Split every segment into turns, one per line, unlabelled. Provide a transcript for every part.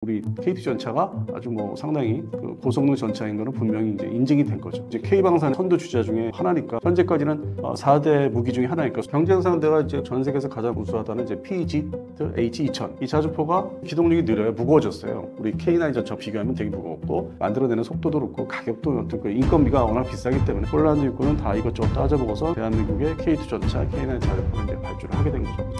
우리 KT 전차가 아주 뭐 상당히 고성능 전차인 거는 분명히 이제 인증이 된 거죠. 이제 K방산 선두 주자 중에 하나니까 현재까지는 4대 무기 중에 하나니까 경쟁 상대가 이제 전 세계에서 가장 우수하다는 이제 PG H2000 이 자주포가 기동력이 느려요. 무거워졌어요. 우리 K9 전차 비교하면 되게 무겁고 만들어내는 속도도 그렇고 가격도 어떤 그 인건비가 워낙 비싸기 때문에 폴란드 육군은 다 이것저것 따져보고서 대한민국의 K2 전차 K9 자주포를 이제 발주를 하게 된 거죠.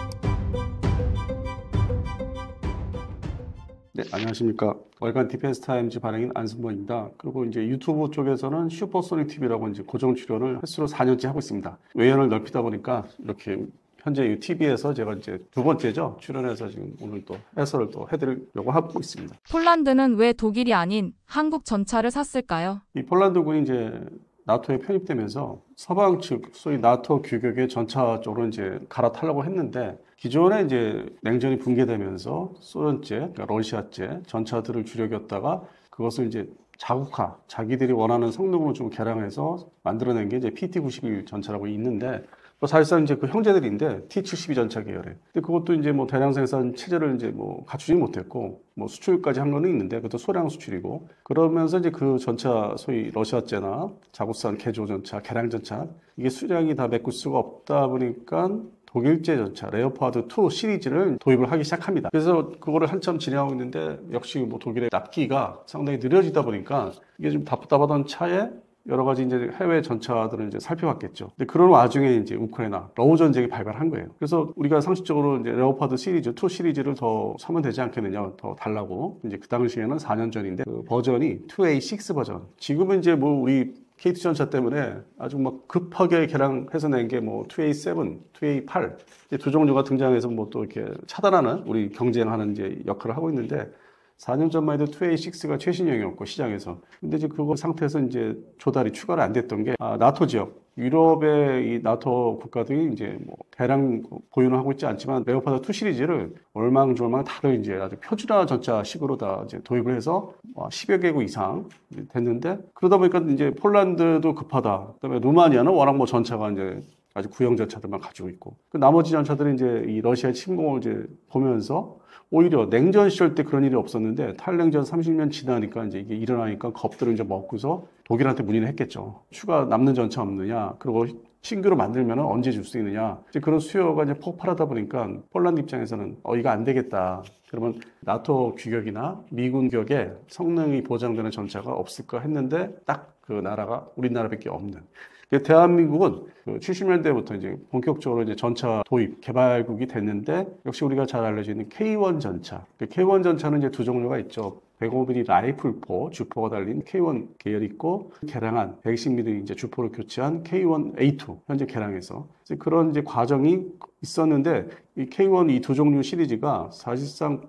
네, 안녕하십니까. 월간 디펜스 타임즈 발행인 안승범입니다. 그리고 이제 유튜브 쪽에서는 슈퍼소닉 TV라고 이제 고정 출연을 횟수로 4년째 하고 있습니다. 외연을 넓히다 보니까 이렇게 현재 이 TV에서 제가 이제 두 번째죠. 출연해서 지금 오늘 또 해설을 또 해드리려고 하고 있습니다.
폴란드는 왜 독일이 아닌 한국 전차를 샀을까요?
이 폴란드군이 이제 나토에 편입되면서 서방 측, 소위 나토 규격의 전차 쪽으로 이제 갈아타려고 했는데 기존에 이제 냉전이 붕괴되면서 소련제, 그러니까 러시아제 전차들을 주력이었다가 그것을 이제 자국화, 자기들이 원하는 성능으로 좀 개량해서 만들어낸 게 이제 PT-91 전차라고 있는데 사실상 이제 그 형제들인데 T-72 전차 계열에. 근데 그것도 이제 뭐 대량 생산 체제를 이제 뭐 갖추지 못했고 뭐 수출까지 한 거는 있는데 그것도 소량 수출이고 그러면서 이제 그 전차 소위 러시아제나 자국산 개조 전차, 개량 전차 이게 수량이 다 메꿀 수가 없다 보니까 독일제 전차 레오파드 2 시리즈를 도입을 하기 시작합니다. 그래서 그거를 한참 진행하고 있는데 역시 뭐 독일의 납기가 상당히 느려지다 보니까 이게 좀 답답하던 차에 여러 가지 이제 해외 전차들을 이제 살펴봤겠죠. 근데 그런 와중에 이제 우크라이나 러우 전쟁이 발발한 거예요. 그래서 우리가 상식적으로 이제 레오파드 시리즈 2 시리즈를 더 사면 되지 않겠느냐, 더 달라고 이제 그 당시에는 4년 전인데 그 버전이 2A6 버전. 지금은 이제 뭐 우리 KT 전차 때문에 아주 막 급하게 개량해서 낸 게 뭐 2A7, 2A8 두 종류가 등장해서 뭐 또 이렇게 차단하는 우리 경쟁하는 이제 역할을 하고 있는데. 4년 전만 해도 2A6가 최신형이었고 시장에서 근데 이제 그거 상태에서 이제 조달이 추가를 안 됐던 게 나토 지역 유럽의 이 나토 국가들이 이제 뭐 대량 보유는 하고 있지 않지만 레오파드 2 시리즈를 얼망졸망 다들 이제 아주 표준화 전차식으로 다 이제 도입을 해서 10여 개국 이상 됐는데 그러다 보니까 이제 폴란드도 급하다. 그다음에 루마니아는 워낙 뭐 전차가 이제 아주 구형 전차들만 가지고 있고 그 나머지 전차들은 이제 이 러시아의 침공을 이제 보면서 오히려 냉전 시절 때 그런 일이 없었는데 탈냉전 30년 지나니까 이제 이게 일어나니까 겁들을 이제 먹고서 독일한테 문의를 했겠죠. 추가 남는 전차 없느냐? 그리고 신규로 만들면 언제 줄 수 있느냐? 이제 그런 수요가 이제 폭발하다 보니까 폴란드 입장에서는 이거 안 되겠다. 그러면 나토 규격이나 미군 격의 성능이 보장되는 전차가 없을까 했는데 딱 그 나라가 우리나라밖에 없는. 대한민국은 70년대부터 이제 본격적으로 이제 전차 도입, 개발국이 됐는데 역시 우리가 잘 알려져 있는 K1 전차. K1 전차는 이제 두 종류가 있죠. 105mm 라이플포, 주포가 달린 K1 계열이 있고 개량한 110mm 이제 주포를 교체한 K1A2 현재 개량해서 그런 이제 과정이 있었는데 이 K1 이 두 종류 시리즈가 사실상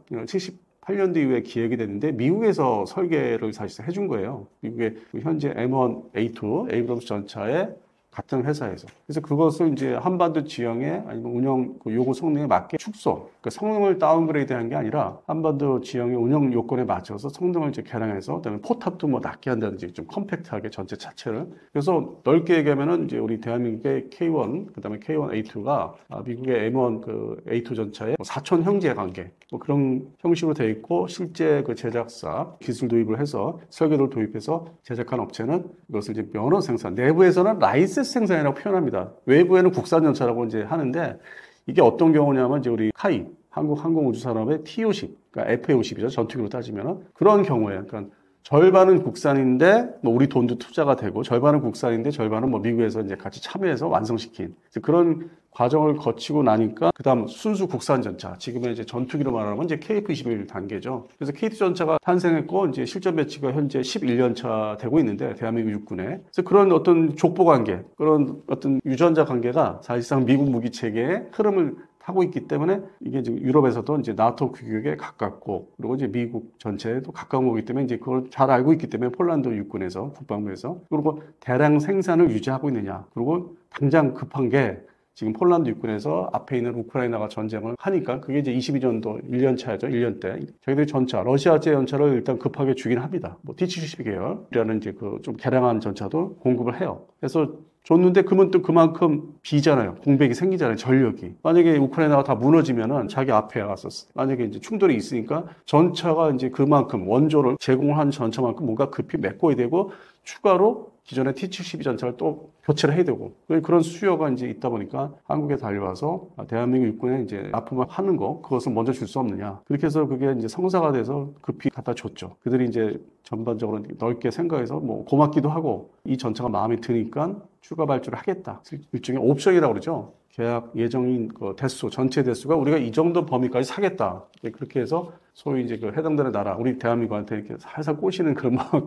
8년도 이후에 기획이 됐는데 미국에서 설계를 사실상 해준 거예요. 미국의 현재 M1A2 에이브럼스 전차의 같은 회사에서. 그래서 그것을 이제 한반도 지형에 아니면 운영 요구 성능에 맞게 축소, 그러니까 성능을 다운그레이드 한 게 아니라 한반도 지형의 운영 요건에 맞춰서 성능을 이제 개량해서 그다음에 포탑도 뭐 낮게 한다든지 좀 컴팩트하게 전체 자체를. 그래서 넓게 얘기하면은 이제 우리 대한민국의 K1, 그다음에 K1A2가 미국의 M1 그 A2 전차의 사촌 형제 관계 뭐 그런 형식으로 되어 있고 실제 그 제작사 기술 도입을 해서 설계도를 도입해서 제작한 업체는 이것을 이제 면허 생산, 내부에서는 라이센스 생산이라고 표현합니다. 외부에는 국산 전차라고 이제 하는데 이게 어떤 경우냐면 이제 우리 카이 한국항공우주산업의 T50, 그러니까 FA50이죠. 전투기로 따지면 그런 경우에 그러니까 절반은 국산인데 뭐 우리 돈도 투자가 되고 절반은 국산인데 절반은 뭐 미국에서 이제 같이 참여해서 완성시킨 그런 과정을 거치고 나니까 그다음 순수 국산 전차 지금은 이제 전투기로 말하면 이제 KF-21 단계죠. 그래서 KT 전차가 탄생했고 이제 실전 배치가 현재 11년 차 되고 있는데 대한민국 육군에 그래서 그런 어떤 족보 관계 그런 어떤 유전자 관계가 사실상 미국 무기 체계의 흐름을 타고 있기 때문에 이게 지금 유럽에서도 이제 나토 규격에 가깝고 그리고 이제 미국 전체에도 가까운 거기 때문에 이제 그걸 잘 알고 있기 때문에 폴란드 육군에서 국방부에서 그리고 대량 생산을 유지하고 있느냐 그리고 당장 급한 게 지금 폴란드 육군에서 앞에 있는 우크라이나가 전쟁을 하니까 그게 이제 22년도 1년 차죠. 1년 때. 저희들이 전차, 러시아제 전차를 일단 급하게 주긴 합니다. 뭐 T-72 계열이라는 이제 그 좀 개량한 전차도 공급을 해요. 그래서 줬는데 그러면 또 그만큼 비잖아요. 공백이 생기잖아요. 전력이. 만약에 우크라이나가 다 무너지면은 자기 앞에 가서 만약에 이제 충돌이 있으니까 전차가 이제 그만큼 원조를 제공을 한 전차만큼 뭔가 급히 메꿔야 되고 추가로 기존의 T-72 전차를 또 교체를 해야 되고 그런 수요가 이제 있다 보니까 한국에 달려와서 대한민국 육군에 이제 납품을 하는 거 그것을 먼저 줄 수 없느냐 그렇게 해서 그게 이제 성사가 돼서 급히 갖다 줬죠. 그들이 이제 전반적으로 넓게 생각해서 뭐 고맙기도 하고 이 전차가 마음에 드니까 추가 발주를 하겠다. 일종의 옵션이라고 그러죠. 계약 예정인 그 대수, 전체 대수가 우리가 이 정도 범위까지 사겠다. 그렇게 해서 소위 이제 그 해당되는 나라, 우리 대한민국한테 이렇게 살살 꼬시는 그런 막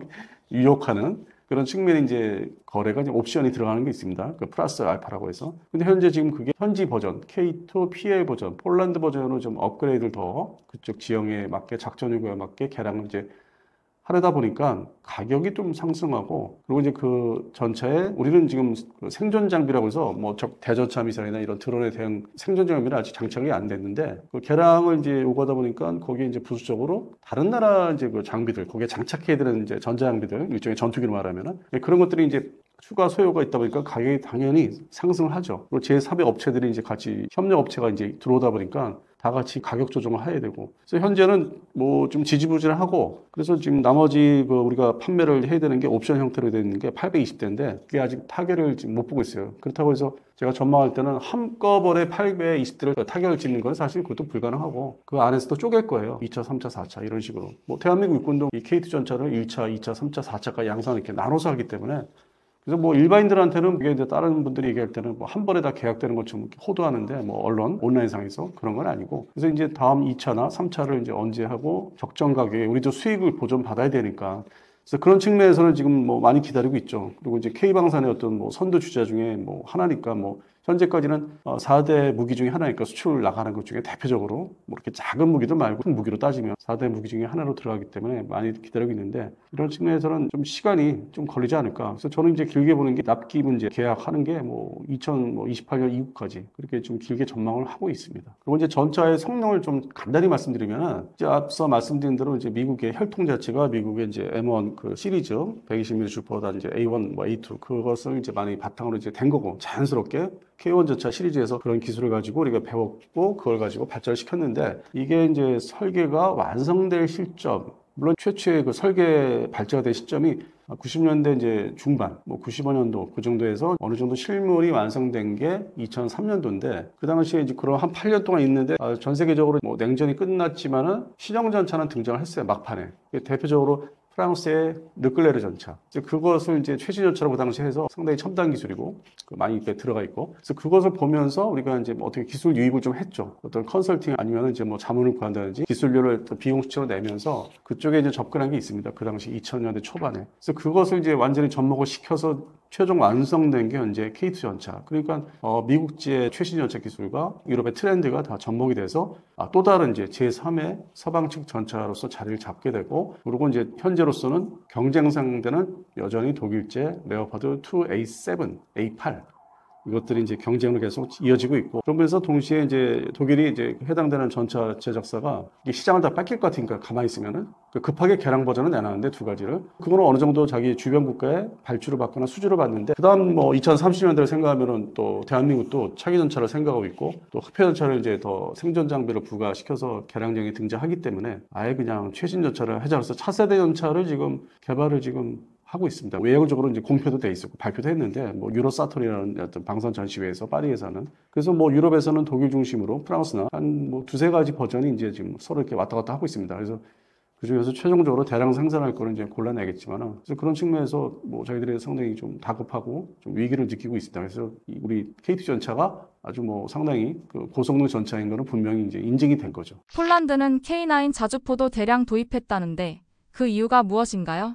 유혹하는 그런 측면이 이제 거래가 이제 옵션이 들어가는 게 있습니다. 그 플러스 알파라고 해서. 근데 현재 지금 그게 현지 버전, K2 PA 버전, 폴란드 버전으로 좀 업그레이드를 더 그쪽 지형에 맞게 작전 요구에 맞게 개량을 이제 하려다 보니까 가격이 좀 상승하고 그리고 이제 그 전차에 우리는 지금 그 생존 장비라고 해서 뭐 대전차 미사일이나 이런 드론에 대한 생존 장비는 아직 장착이 안 됐는데 그 개량을 이제 요구하다 보니까 거기에 이제 부수적으로 다른 나라 이제 그 장비들 거기에 장착해야 되는 이제 전자 장비들 일종의 전투기로 말하면은 그런 것들이 이제 추가 소요가 있다 보니까 가격이 당연히 상승을 하죠. 그리고 제3의 업체들이 이제 같이 협력 업체가 이제 들어오다 보니까 다 같이 가격 조정을 해야 되고. 그래서 현재는 뭐 좀 지지부진하고 그래서 지금 나머지 그 우리가 판매를 해야 되는 게 옵션 형태로 되어 있는 게 820대인데 그게 아직 타결을 지금 못 보고 있어요. 그렇다고 해서 제가 전망할 때는 한꺼번에 820대를 타결을 짓는 건 사실 그것도 불가능하고 그 안에서도 쪼갤 거예요. 2차, 3차, 4차 이런 식으로. 뭐 대한민국 육군도 이 K2 전차를 1차, 2차, 3차, 4차까지 양산 이렇게 나눠서 하기 때문에 그래서 뭐 일반인들한테는 그게 이제 다른 분들이 얘기할 때는 뭐 한 번에 다 계약되는 것처럼 호도하는데 뭐 언론, 온라인상에서 그런 건 아니고 그래서 이제 다음 2차나 3차를 이제 언제 하고 적정 가격에 우리도 수익을 보존받아야 되니까 그래서 그런 측면에서는 지금 뭐 많이 기다리고 있죠. 그리고 이제 K방산의 어떤 뭐 선두 주자 중에 뭐 하나니까 뭐 현재까지는 4대 무기 중에 하나니까 수출 나가는 것 중에 대표적으로 뭐 이렇게 작은 무기도 말고 큰 무기로 따지면 4대 무기 중에 하나로 들어가기 때문에 많이 기다리고 있는데 이런 측면에서는 좀 시간이 좀 걸리지 않을까. 그래서 저는 이제 길게 보는 게 납기 문제 계약하는 게 뭐 2028년 이후까지 그렇게 좀 길게 전망을 하고 있습니다. 그리고 이제 전차의 성능을 좀 간단히 말씀드리면은 이제 앞서 말씀드린 대로 이제 미국의 혈통 자체가 미국의 이제 M1 그 시리즈 120mm 슈퍼다 이제 A1 뭐 A2 그것을 이제 많이 바탕으로 이제 된 거고 자연스럽게 K1 전차 시리즈에서 그런 기술을 가지고 우리가 배웠고 그걸 가지고 발전을 시켰는데 이게 이제 설계가 완성될 시점 물론 최초의 그 설계 발전가 된 시점이 90년대 이제 중반, 뭐 95년도 그 정도에서 어느 정도 실물이 완성된 게 2003년도인데 그 당시에 이제 그런 한 8년 동안 있는데 전 세계적으로 뭐 냉전이 끝났지만은 신형 전차는 등장을 했어요 막판에 대표적으로 프랑스의 르클레르 전차. 그것을 이제 최신 전차로 그 당시에 해서 상당히 첨단 기술이고 많이 이렇게 들어가 있고. 그래서 그것을 보면서 우리가 이제 뭐 어떻게 기술 유입을 좀 했죠. 어떤 컨설팅 아니면 이제 뭐 자문을 구한다든지 기술료를 비용 수치로 내면서 그쪽에 이제 접근한 게 있습니다. 그 당시 2000년대 초반에. 그래서 그것을 이제 완전히 접목을 시켜서 최종 완성된 게 현재 K2 전차. 그러니까 미국제 최신 전차 기술과 유럽의 트렌드가 다 접목이 돼서 또 다른 이제 제3의 서방 측 전차로서 자리를 잡게 되고 그리고 이제 현재로서는 경쟁 상대는 여전히 독일제 레오파드 2A7, A8 이것들이 이제 경쟁으로 계속 이어지고 있고 그러면서 동시에 이제 독일이 이제 해당되는 전차 제작사가 시장을 다 뺏길 것 같으니까 가만히 있으면은 급하게 개량 버전을 내놨는데 두 가지를 그거는 어느 정도 자기 주변 국가에 발주를 받거나 수주를 받는데 그다음 뭐 2030년대를 생각하면은 또 대한민국도 차기 전차를 생각하고 있고 또 흑표 전차를 이제 더 생존 장비를 부과시켜서 개량형이 등장하기 때문에 아예 그냥 최신 전차를 하자면서 차세대 전차를 지금 개발을 지금 하고 있습니다. 외형적으로 이제 공표도 돼 있었고 발표도 했는데 뭐 유로사토리라는 어떤 방산 전시회에서 파리에서는 그래서 뭐 유럽에서는 독일 중심으로 프랑스나 한 뭐 두세 가지 버전이 이제 지금 서로 이렇게 왔다 갔다 하고 있습니다. 그래서 그 중에서 최종적으로 대량 생산할 거는 이제 골라내겠지만은 그래서 그런 측면에서 뭐 저희들이 상당히 좀 다급하고 좀 위기를 느끼고 있습니다. 그래서 우리 K2 전차가 아주 뭐 상당히 그 고성능 전차인 거는 분명히 이제 인증이 된 거죠.
폴란드는 K9 자주포도 대량 도입했다는데 그 이유가 무엇인가요?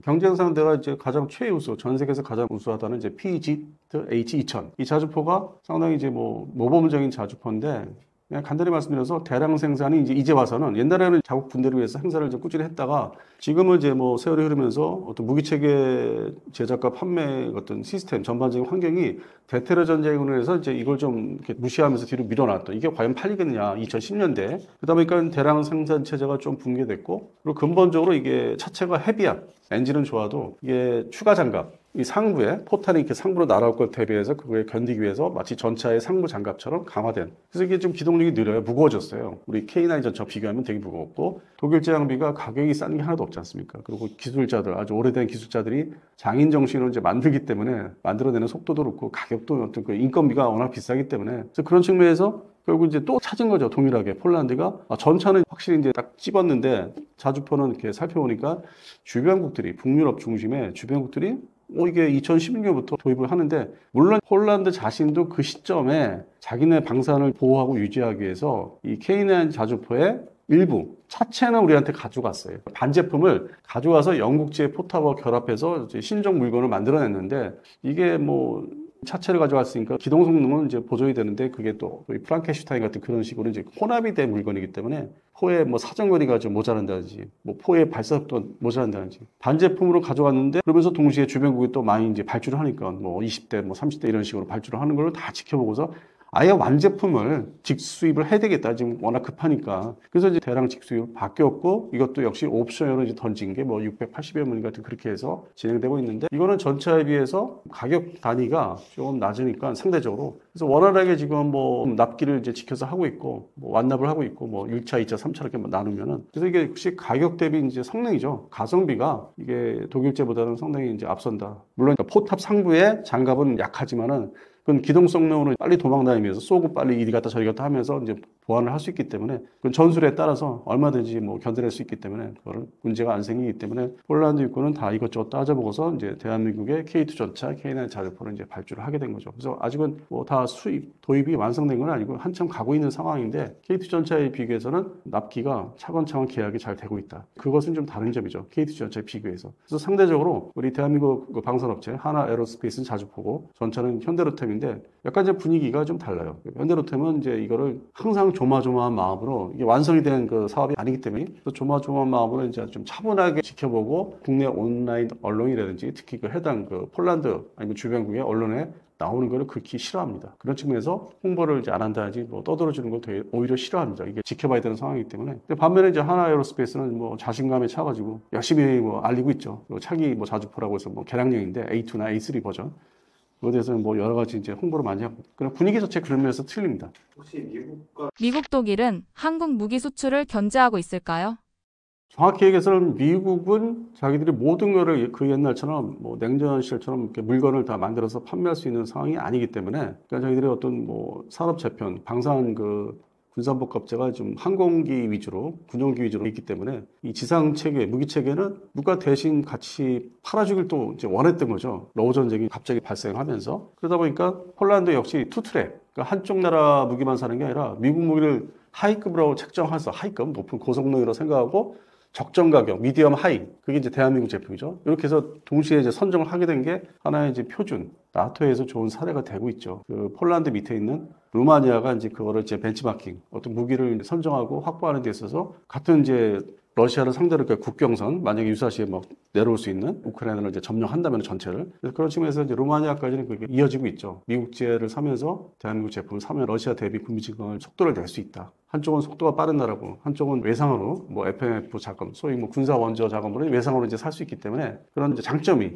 경쟁 상대가 이제 가장 최우수, 전 세계에서 가장 우수하다는 이제 PG H2000. 이 자주포가 상당히 이제 뭐 모범적인 자주포인데 그냥 간단히 말씀드려서 대량 생산이 이제 와서는 옛날에는 자국 분대를 위해서 행사를 좀 꾸준히 했다가 지금은 이제 뭐 세월이 흐르면서 어떤 무기 체계 제작과 판매 어떤 시스템 전반적인 환경이 대테러 전쟁으로 해서 이제 이걸 좀 이렇게 무시하면서 뒤로 밀어놨다. 이게 과연 팔리겠느냐? 2010년대. 그러다 보니까 대량 생산 체제가 좀 붕괴됐고 그리고 근본적으로 이게 차체가 헤비한 엔진은 좋아도 이게 추가 장갑 이 상부에 포탄이 이렇게 상부로 날아올 것 대비해서 그거에 견디기 위해서 마치 전차의 상부 장갑처럼 강화된. 그래서 이게 좀 기동력이 느려요. 무거워졌어요. 우리 K9 전차 비교하면 되게 무겁고 독일제 장비가 가격이 싼 게 하나도 없지 않습니까? 그리고 기술자들 아주 오래된 기술자들이 장인 정신으로 이제 만들기 때문에 만들어내는 속도도 그렇고 가격도 어떤 그 인건비가 워낙 비싸기 때문에 그래서 그런 측면에서 결국 이제 또 찾은 거죠. 동일하게 폴란드가 전차는 확실히 이제 딱 집었는데 자주포는 이렇게 살펴보니까 주변국들이 북유럽 중심의 주변국들이 이게 2016년부터 도입을 하는데 물론 폴란드 자신도 그 시점에 자기네 방산을 보호하고 유지하기 위해서 이 K9 자주포의 일부 차체는 우리한테 가져갔어요. 반제품을 가져와서 영국제 포탑과 결합해서 이제 신종 물건을 만들어냈는데 이게 뭐 차체를 가져갔으니까 기동 성능은 이제 보존이 되는데 그게 또 프랑켄슈타인 같은 그런 식으로 이제 혼합이 된 물건이기 때문에 포의 뭐 사정거리가 좀 모자란다든지 뭐 포의 발사속도 모자란다든지 반제품으로 가져갔는데 그러면서 동시에 주변국이 또 많이 이제 발주를 하니까 뭐 20대 뭐 30대 이런 식으로 발주를 하는 걸 다 지켜보고서 아예 완제품을 직수입을 해야 되겠다. 지금 워낙 급하니까. 그래서 이제 대량 직수입 바뀌었고 이것도 역시 옵션으로 이제 던진 게 뭐 680여 문 같은 그렇게 해서 진행되고 있는데 이거는 전차에 비해서 가격 단위가 조금 낮으니까 상대적으로 그래서 원활하게 지금 뭐 납기를 이제 지켜서 하고 있고 뭐 완납을 하고 있고 뭐 1차, 2차, 3차 이렇게 나누면은 그래서 이게 역시 가격 대비 이제 성능이죠. 가성비가 이게 독일제보다는 상당히 이제 앞선다. 물론 포탑 상부의 장갑은 약하지만은 그건 기동 성능으로 빨리 도망 다니면서 쏘고 빨리 이리 갔다 저리 갔다 하면서 이제 보완을 할 수 있기 때문에 그 전술에 따라서 얼마든지 뭐 견뎌낼 수 있기 때문에 그거는 문제가 안 생기기 때문에 폴란드 육군은 다 이것저것 따져보고서 이제 대한민국의 K2 전차, K9 자주포를 이제 발주를 하게 된 거죠. 그래서 아직은 뭐 다 수입, 도입이 완성된 건 아니고 한참 가고 있는 상황인데 K2 전차에 비교해서는 납기가 차근차근 계약이 잘 되고 있다. 그것은 좀 다른 점이죠. K2 전차에 비교해서. 그래서 상대적으로 우리 대한민국 그 방산업체 하나 에어로스페이스는 자주포고 전차는 현대로템인데 약간 이제 분위기가 좀 달라요. 현대로템은 이제 이거를 항상 조마조마한 마음으로 이게 완성이 된 그 사업이 아니기 때문에 조마조마한 마음으로 이제 좀 차분하게 지켜보고 국내 온라인 언론이라든지 특히 그 해당 그 폴란드 아니면 주변국의 언론에 나오는 거를 극히 싫어합니다. 그런 측면에서 홍보를 이제 안 한다든지 뭐 떠들어주는 걸 되게 오히려 싫어합니다. 이게 지켜봐야 되는 상황이기 때문에. 근데 반면에 이제 하나 에어로스페이스는 뭐 자신감에 차가지고 열심히 뭐 알리고 있죠. 차기 뭐 자주포라고 해서 뭐 개량형인데 A2나 A3 버전. 그거에 대해서는 뭐 여러 가지 이제 홍보를 많이 하고. 그냥 분위기 자체 그런 면에서 틀립니다.
혹시 미국과
미국, 독일은 한국 무기 수출을 견제하고 있을까요?
정확히 얘기해서는 미국은 자기들이 모든 거를 그 옛날처럼 뭐 냉전 시절처럼 이렇게 물건을 다 만들어서 판매할 수 있는 상황이 아니기 때문에 그러니까 자기들이 어떤 뭐 산업 재편, 방산 그 군산복합재가 좀 항공기 위주로, 군용기 위주로 있기 때문에 이 지상 체계, 무기 체계는 누가 대신 같이 팔아주길 또 이제 원했던 거죠. 러우 전쟁이 갑자기 발생하면서 그러다 보니까 폴란드 역시 투트랙, 그러니까 한쪽 나라 무기만 사는 게 아니라 미국 무기를 하이급으로 책정해서 하이급, 높은 고성능이라고 생각하고 적정 가격, 미디엄 하이, 그게 이제 대한민국 제품이죠. 이렇게 해서 동시에 이제 선정을 하게 된 게 하나의 이제 표준, 나토에서 좋은 사례가 되고 있죠. 그 폴란드 밑에 있는 루마니아가 이제 그거를 이제 벤치마킹, 어떤 무기를 선정하고 확보하는 데 있어서 같은 이제 러시아를 상대로 그 국경선, 만약에 유사시에 막 내려올 수 있는 우크라이나를 이제 점령한다면 전체를. 그래서 그런 측면에서 이제 루마니아까지는 그게 이어지고 있죠. 미국제를 사면서 대한민국 제품을 사면 러시아 대비 군비 증강을 속도를 낼 수 있다. 한쪽은 속도가 빠른 나라고, 한쪽은 외상으로, 뭐 FMF 자금, 소위 뭐 군사 원조 자금으로 외상으로 이제 살 수 있기 때문에 그런 이제 장점이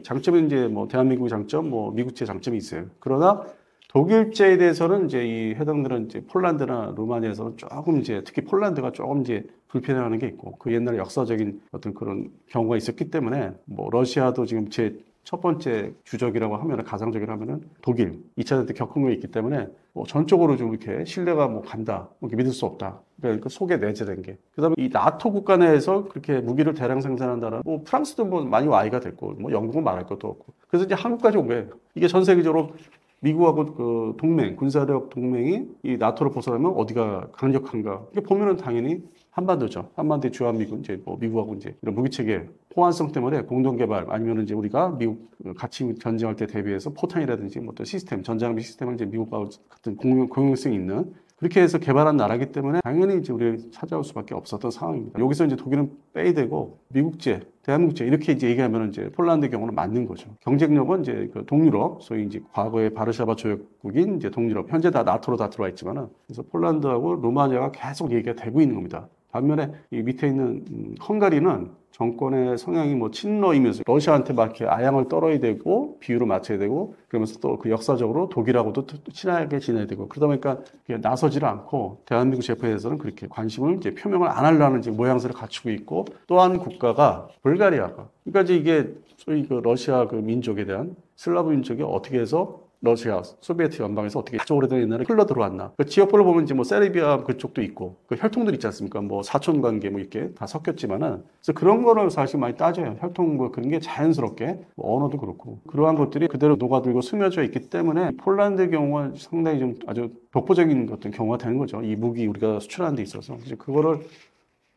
이제 뭐 대한민국의 장점, 뭐 미국제 장점이 있어요. 그러나 독일제에 대해서는 이제 이 해당들은 이제 폴란드나 루마니아에서는 조금 이제 특히 폴란드가 조금 이제 불편해하는 게 있고 그 옛날에 역사적인 어떤 그런 경우가 있었기 때문에 뭐 러시아도 지금 제 첫 번째 주적이라고 하면 가상적이라 하면은 독일 2차 대전 때 겪은 게 있기 때문에 뭐 전적으로 좀 이렇게 신뢰가 뭐 간다 뭐 이렇게 믿을 수 없다 그러니까 속에 내재된 게 그다음에 이 나토 국가 내에서 그렇게 무기를 대량 생산한다는 뭐 프랑스도 뭐 많이 와이가 됐고 뭐 영국은 말할 것도 없고 그래서 이제 한국까지 온 거예요. 이게 전 세계적으로 미국하고 그 동맹, 군사력 동맹이 이 나토를 벗어나면 어디가 강력한가? 이게 보면은 당연히 한반도죠. 한반도의 주한미군, 이제 뭐 미국하고 이제 이런 무기체계 호환성 때문에 공동개발 아니면 이제 우리가 미국 같이 전쟁할 때 대비해서 포탄이라든지 뭐 또 시스템, 전장비 시스템을 이제 미국하고 같은 공용성이 있는 그렇게 해서 개발한 나라이기 때문에 당연히 이제 우리 찾아올 수밖에 없었던 상황입니다. 여기서 이제 독일은 빼야 되고 미국제, 대한민국제 이렇게 이제 얘기하면 이제 폴란드 경우는 맞는 거죠. 경쟁력은 이제 그 동유럽, 소위 이제 과거에 바르샤바 조약국인 이제 동유럽, 현재 다 나토로 다 들어와 있지만은 그래서 폴란드하고 루마니아가 계속 얘기가 되고 있는 겁니다. 반면에 이 밑에 있는 헝가리는 정권의 성향이 뭐 친러이면서 러시아한테 막 이렇게 아양을 떨어야 되고 비율을 맞춰야 되고 그러면서 또 그 역사적으로 독일하고도 친하게 지내야 되고 그러다 보니까 나서지를 않고 대한민국 제포에 대해서는 그렇게 관심을 이제 표명을 안 하려는 이제 모양새를 갖추고 있고 또 한 국가가 불가리아가 그러니까 이제 이게 소위 그 러시아 그 민족에 대한 슬라브 민족이 어떻게 해서 러시아, 소비에트 연방에서 어떻게 아주 오래된 옛날에 흘러 들어왔나. 그 지역별로 보면 이제 뭐 세르비아 그쪽도 있고, 그 혈통들 있지 않습니까? 뭐 사촌 관계 뭐 이렇게 다 섞였지만은. 그래서 그런 거를 사실 많이 따져요. 혈통 뭐 그런 게 자연스럽게, 뭐 언어도 그렇고. 그러한 것들이 그대로 녹아들고 스며져 있기 때문에 폴란드 경우는 상당히 좀 아주 독보적인 어떤 경우가 되는 거죠. 이 무기 우리가 수출하는 데 있어서. 이제 그거를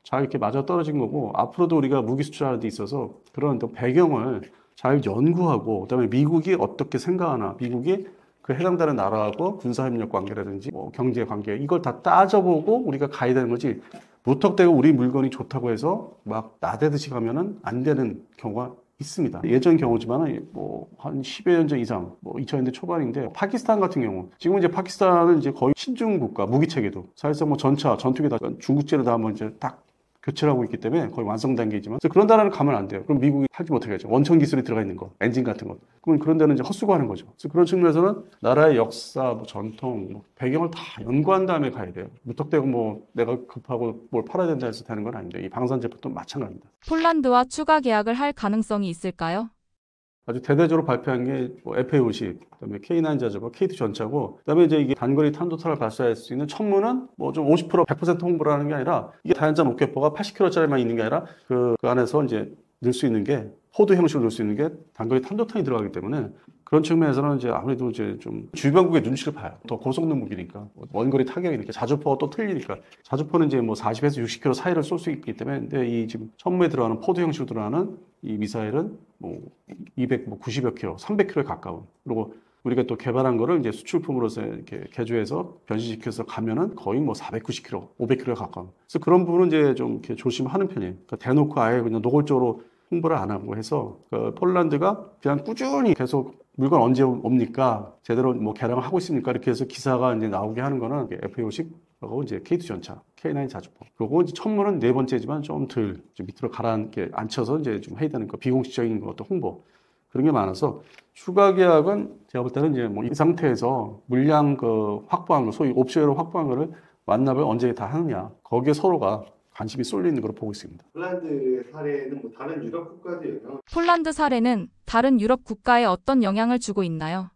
잘 이렇게 맞아 떨어진 거고, 앞으로도 우리가 무기 수출하는 데 있어서 그런 또 배경을 잘 연구하고 그다음에 미국이 어떻게 생각하나 미국이 그 해당되는 나라하고 군사협력 관계라든지 뭐 경제 관계 이걸 다 따져보고 우리가 가야 되는 거지 무턱대고 우리 물건이 좋다고 해서 막 나대듯이 가면은 안 되는 경우가 있습니다. 예전 경우지만 뭐 한 10여 년 전 이상 뭐 2000년대 초반인데 파키스탄 같은 경우 지금 이제 파키스탄은 이제 거의 신중 국가 무기 체계도 사실상 뭐 전차 전투기 다 중국제로 다 한번 이제 딱 교체를 하고 있기 때문에 거의 완성 단계이지만 그래서 그런 나라는 가면 안 돼요. 그럼 미국이 하지 못하게 하죠. 원천 기술이 들어가 있는 거, 엔진 같은 거. 그러면 그런 데는 이제 헛수고하는 거죠. 그래서 그런 측면에서는 나라의 역사, 뭐 전통, 뭐 배경을 다 연구한 다음에 가야 돼요. 무턱대고 뭐 내가 급하고 뭘 팔아야 된다 해서 되는 건 아닌데 이 방산 제품도 마찬가지입니다.
폴란드와 추가 계약을 할 가능성이 있을까요?
아주 대대적으로 발표한 게 뭐 FA50, 그다음에 K9 자주포, K2 전차고, 그다음에 이제 이게 단거리 탄도탄을 발사할 수 있는 천문은 뭐 좀 50%, 100% 홍보를 하는 게 아니라 이게 다연장 로켓포가 80kg짜리만 있는 게 아니라 그 안에서 이제 넣을 수 있는 게 포드 형식으로 넣을 수 있는 게 단거리 탄도탄이 들어가기 때문에 그런 측면에서는 이제 아무래도 이제 좀 주변국의 눈치를 봐요. 더 고성능 무기니까 원거리 타격이니까 자주포가 또 틀리니까 자주포는 이제 뭐 40에서 60km 사이를 쏠 수 있기 때문에 근데 이 지금 천문에 들어가는 포드 형식으로 들어가는 이 미사일은 뭐 290여 킬로, 300km에 가까운 그리고 우리가 또 개발한 거를 이제 수출품으로서 이렇게 개조해서 변신시켜서 가면은 거의 뭐 490km, 500km에 가까운. 그래서 그런 부분은 이제 좀 이렇게 조심하는 편이에요. 그러니까 대놓고 아예 그냥 노골적으로 홍보를 안 하고 해서 그 폴란드가 그냥 꾸준히 계속 물건 언제 옵니까? 제대로 뭐 개량을 하고 있습니까? 이렇게 해서 기사가 이제 나오게 하는 거는 FA50 하고 이제 K2 전차, K9 자주포. 그리고 이제 천문은 네 번째지만 좀 밑으로 가라앉게 앉혀서 이제 좀 해야 되는 거 비공식적인 것도 홍보. 그런 게 많아서 추가 계약은 제가 볼 때는 이제 뭐 이 상태에서 물량 그 확보한 거, 소위 옵션으로 확보한 거를 완납을 언제 다 하느냐. 거기에 서로가 관심이 쏠려 있는 걸로 보고 있습니다.
폴란드의 사례는 뭐 다른 유럽 국가도 영향을
폴란드 사례는 다른 유럽 국가에 어떤 영향을 주고 있나요?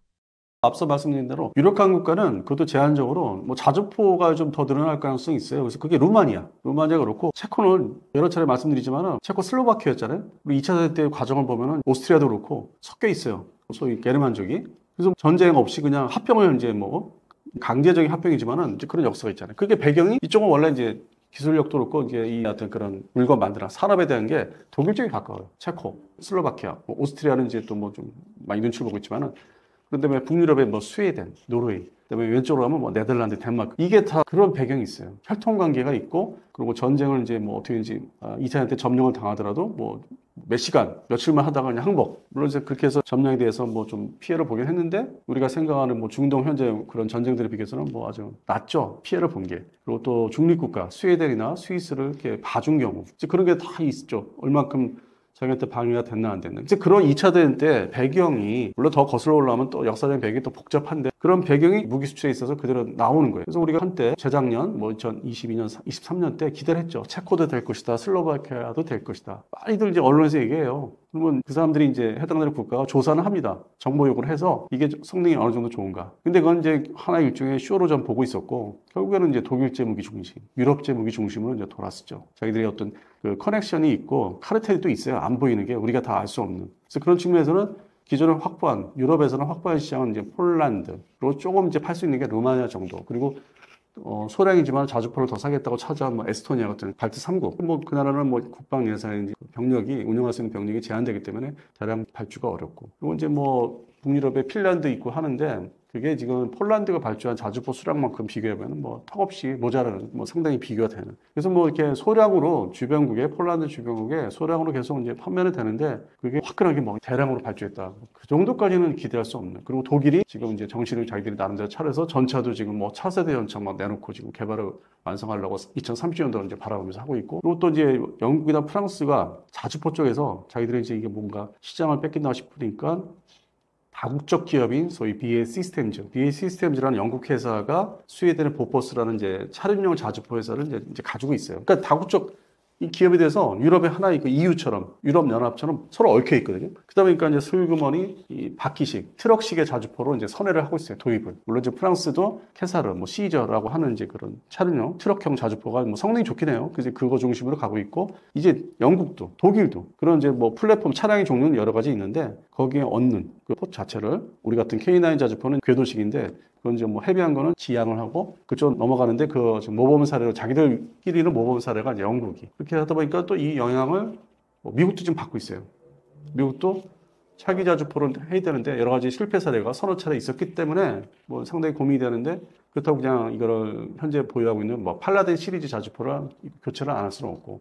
앞서 말씀드린 대로 유럽 간 국가는 그것도 제한적으로 뭐 자주포가 좀 더 늘어날 가능성이 있어요. 그래서 그게 루마니아가 그렇고 체코는 여러 차례 말씀드리지만 체코 슬로바키아였잖아요. 우리 2차 대전 때 과정을 보면은 오스트리아도 그렇고 섞여 있어요. 소위 게르만족이. 그래서 전쟁 없이 그냥 합병을 이제 뭐 강제적인 합병이지만은 이제 그런 역사가 있잖아요. 그게 배경이 이쪽은 원래 이제 기술력도 그렇고 이제 이 어떤 그런 물건 만드는 산업에 대한 게 독일 쪽이 가까워요. 체코, 슬로바키아, 뭐 오스트리아는 이제 또 뭐 좀 많이 눈치를 보고 있지만은 그다음에 북유럽의 뭐 스웨덴, 노르웨이, 그다음에 왼쪽으로 가면 뭐 네덜란드, 덴마크 이게 다 그런 배경이 있어요. 혈통 관계가 있고 그리고 전쟁을 이제 뭐 어떻게든지 2차 대전 때 점령을 당하더라도 뭐 몇 시간, 며칠만 하다가 그냥 항복. 물론 이제 그렇게 해서 점령에 대해서 뭐 좀 피해를 보긴 했는데 우리가 생각하는 뭐 중동 현재 그런 전쟁들에 비해서는 뭐 아주 낮죠. 피해를 본 게. 그리고 또 중립국가 스웨덴이나 스위스를 이렇게 봐준 경우 이제 그런 게 다 있죠. 얼만큼 자기한테 방해가 됐나 안 됐나. 이제 그런 2차 대전 때 배경이 물론 더 거슬러 올라오면 또 역사적인 배경이 또 복잡한데 그런 배경이 무기 수출에 있어서 그대로 나오는 거예요. 그래서 우리가 한때 재작년 뭐 2022년, 23년 때 기대를 했죠. 체코도 될 것이다. 슬로바키아도 될 것이다. 많이들 이제 언론에서 얘기해요. 그러면 그 사람들이 이제 해당되는 국가가 조사는 합니다. 정보 요구를 해서 이게 성능이 어느 정도 좋은가. 근데 그건 이제 하나의 일종의 쇼로 좀 보고 있었고 결국에는 이제 독일제 무기 중심, 유럽제 무기 중심으로 이제 돌았었죠. 자기들의 어떤 그 커넥션이 있고 카르텔이 또 있어요. 안 보이는 게 우리가 다 알 수 없는. 그래서 그런 측면에서는 기존에 확보한 유럽에서는 확보한 시장은 이제 폴란드 그리고 조금 이제 팔 수 있는 게 루마니아 정도 그리고 소량이지만 자주포를 더 사겠다고 찾아온 뭐 에스토니아 같은 발트 3국 뭐 그 나라는 뭐 국방 예산인지 병력이 운영할 수 있는 병력이 제한되기 때문에 대량 발주가 어렵고 그리고 이제 뭐 북유럽에 핀란드 있고 하는데 그게 지금 폴란드가 발주한 자주포 수량만큼 비교해보면 뭐 턱없이 모자라는, 뭐 상당히 비교가 되는. 그래서 뭐 이렇게 소량으로 주변국에, 폴란드 주변국에 소량으로 계속 이제 판매는 되는데 그게 화끈하게 뭐 대량으로 발주했다. 그 정도까지는 기대할 수 없는. 그리고 독일이 지금 이제 정신을 자기들이 나름대로 차려서 전차도 지금 뭐 차세대 전차 막 내놓고 지금 개발을 완성하려고 2030년도를 이제 바라보면서 하고 있고, 그리고 또 이제 영국이나 프랑스가 자주포 쪽에서 자기들이 이제 이게 뭔가 시장을 뺏긴다 싶으니까 다국적 기업인 소위 BAE 시스템즈, BAE 시스템즈라는 영국 회사가 스웨덴의 보포스라는 이제 차량용 자주포 회사를 이제 가지고 있어요. 그러니까 다국적 이 기업에 대해서 유럽의 하나의 그 EU처럼, 유럽 연합처럼 서로 얽혀 있거든요. 그러다 보니까 이제 슬그머니 이 바퀴식, 트럭식의 자주포로 이제 선회를 하고 있어요. 도입을. 물론 이제 프랑스도 캐사르, 뭐 시저라고 하는 이제 그런 차량용, 트럭형 자주포가 뭐 성능이 좋긴 해요. 그래서 그거 중심으로 가고 있고, 이제 영국도, 독일도 그런 이제 뭐 플랫폼 차량의 종류는 여러 가지 있는데 거기에 얻는 그 포 자체를 우리 같은 K9 자주포는 궤도식인데 그건 이제 뭐 헤비한 거는 지양을 하고 그쪽 넘어가는데 그 지금 모범 사례로 자기들끼리는 모범 사례가 이제 영국이 그렇게 하다 보니까 또 이 영향을 뭐 미국도 지금 받고 있어요. 미국도 차기 자주포를 해야 되는데 여러 가지 실패 사례가 서너 차례 있었기 때문에 뭐 상당히 고민이 되는데 그렇다고 그냥 이거를 현재 보유하고 있는 뭐 팔라딘 시리즈 자주포랑 교체를 안 할 수는 없고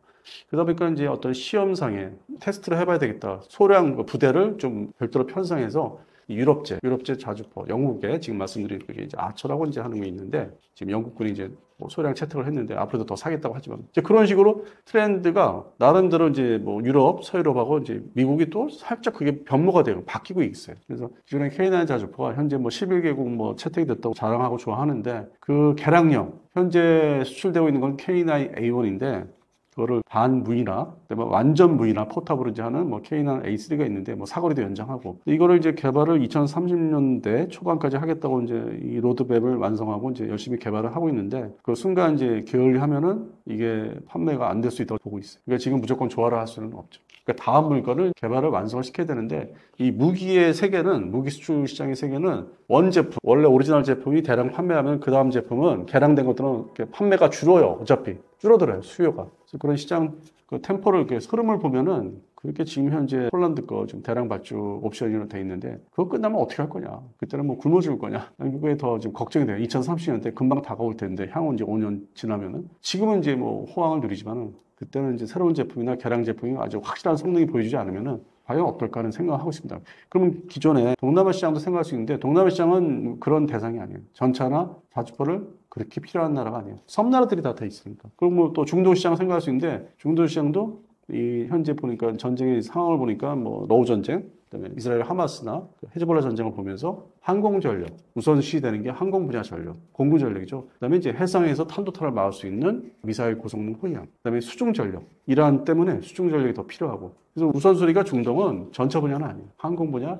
그러다 보니까 이제 어떤 시험상에 테스트를 해봐야 되겠다. 소량 그 부대를 좀 별도로 편성해서 유럽제 자주포, 영국에 지금 말씀드린 그게 이제 아처라고 이제 하는 게 있는데 지금 영국군이 이제 뭐 소량 채택을 했는데 앞으로도 더 사겠다고 하지만 이제 그런 식으로 트렌드가 나름대로 이제 뭐 유럽, 서유럽하고 이제 미국이 또 살짝 그게 변모가 되고 바뀌고 있어요. 그래서 기존의 K9 자주포가 현재 뭐 11개국 뭐 채택이 됐다고 자랑하고 좋아하는데 그 개량형 현재 수출되고 있는 건 K9A1인데 그거를 반무이나 완전 무이나 포탑으로 이제 하는 뭐 K9 A3가 있는데 뭐 사거리도 연장하고 이거를 이제 개발을 2030년대 초반까지 하겠다고 이제 이 로드맵을 완성하고 이제 열심히 개발을 하고 있는데 그 순간 이제 게을리하면은 이게 판매가 안 될 수 있다고 보고 있어요. 그러니까 지금 무조건 조화를 할 수는 없죠. 그러니까 다음 물건을 개발을 완성을 시켜야 되는데 이 무기의 세계는 무기 수출 시장의 세계는 원 제품 원래 오리지널 제품이 대량 판매하면 그 다음 제품은 개량된 것들은 판매가 줄어요. 어차피 줄어들어요. 수요가. 그래서 그런 시장 그 템포를 이렇게 흐름을 보면은 그렇게 지금 현재 폴란드 거 지금 대량 발주 옵션으로 돼 있는데 그거 끝나면 어떻게 할 거냐? 그때는 뭐 굶어 죽을 거냐? 그게 더 지금 걱정이 돼요. 2030년대 금방 다가올 텐데 향후 이제 5년 지나면은 지금은 이제 뭐 호황을 누리지만은 그때는 이제 새로운 제품이나 개량 제품이 아주 확실한 성능이 보여주지 않으면은 과연 어떨까 하는 생각을 하고 있습니다. 그러면 기존에 동남아 시장도 생각할 수 있는데 동남아 시장은 그런 대상이 아니에요. 전차나 자주포를 그렇게 필요한 나라가 아니에요. 섬나라들이 다 있으니까. 그리고 뭐 또 중동 시장 생각할 수 있는데 중동 시장도 이 현재 보니까 전쟁의 상황을 보니까 뭐 러우 전쟁, 그다음에 이스라엘 하마스나 헤즈볼라 전쟁을 보면서 항공 전력 우선시되는 게 항공 분야 전력, 공군 전력이죠. 그다음에 이제 해상에서 탄도탄을 막을 수 있는 미사일 고성능 호위함, 그다음에 수중 전력. 이란 때문에 수중 전력이 더 필요하고. 그래서 우선순위가 중동은 전차 분야는 아니에요. 항공 분야,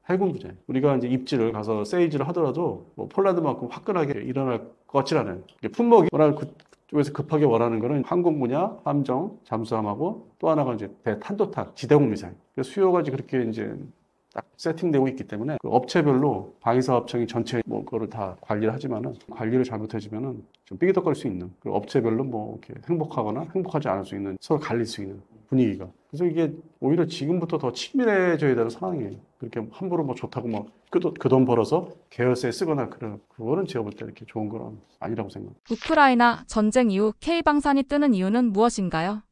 해군 분야. 우리가 이제 입지를 가서 세이지를 하더라도 뭐 폴란드만큼 화끈하게 일어날 것 같지 않아요. 품목이 워낙 그쪽에서 급하게 원하는 거는 항공 분야, 함정, 잠수함하고 또 하나가 이제 대탄도탄, 지대공 미사일. 그래서 수요가 이제 그렇게 이제 딱 세팅되고 있기 때문에 그 업체별로 방위사업청이 전체 뭐 그거를 다 관리를 하지만은 관리를 잘못해주면은 좀 삐기덕거릴 수 있는 그 업체별로 뭐 이렇게 행복하거나 행복하지 않을 수 있는 서로 갈릴 수 있는 분위기가. 그래서 이게 오히려 지금부터 더 친밀해져야 되는 상황이에요. 그렇게 함부로 뭐 좋다고 뭐 그 돈 벌어서 계열사에 쓰거나 그거는 제가 볼 때 이렇게 좋은 건 아니라고 생각합니다.
우크라이나 전쟁 이후 K방산이 뜨는 이유는 무엇인가요?